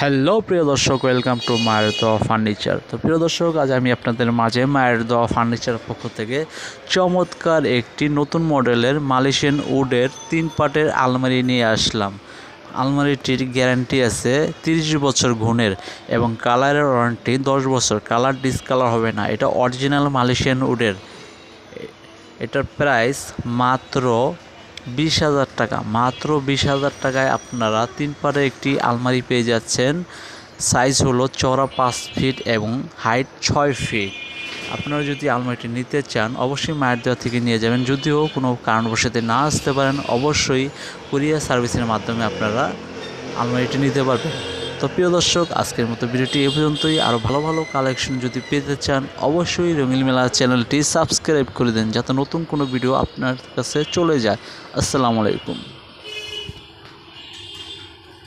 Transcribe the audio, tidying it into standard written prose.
Hello প্রিয় দর্শক, welcome to মায়ের দোয়া ফার্নিচার। তো প্রিয় দর্শক, আজ আমি আপনাদের মাঝে মায়ের দোয়া ফার্নিচারের পক্ষ থেকে চমৎকার একটি নতুন মডেলের মালয়েশিয়ান উডের 3 পার্টের আলমারি নিয়ে আসলাম। আলমারিটির গ্যারান্টি আছে 30 বছর গুণের এবং কালারের ওয়ারেন্টি 10 বছর। কালার ডিসকালার হবে না। এটা অরিজিনাল মালয়েশিয়ান উডের। এটার প্রাইস মাত্র 20,000 টাকা। মাত্র 20,000 টাকায় আপনারা 3 পারে একটি আলমারি পেয়ে যাচ্ছেন। সাইজ হলো চওড়া 5 ফিট এবং হাইট 6 ফিট। আপনারা যদি আলমারিটি নিতে চান অবশ্যই মায়ের দোয়া থেকে নিয়ে যাবেন। যদিও কোনো কারণবশত না আসতে পারেন, অবশ্যই কুরিয়ার সার্ভিসের মাধ্যমে আপনারা আলমারিটি নিতে পারবেন। তো প্রিয় দর্শক, আজকের মতো ভিডিওটি এ পর্যন্তই। আরও ভালো ভালো কালেকশন যদি পেতে চান অবশ্যই রঙিন মেলা চ্যানেলটি সাবস্ক্রাইব করে দেন, যাতে নতুন কোনো ভিডিও আপনার কাছে চলে যায়। আসসালামু আলাইকুম।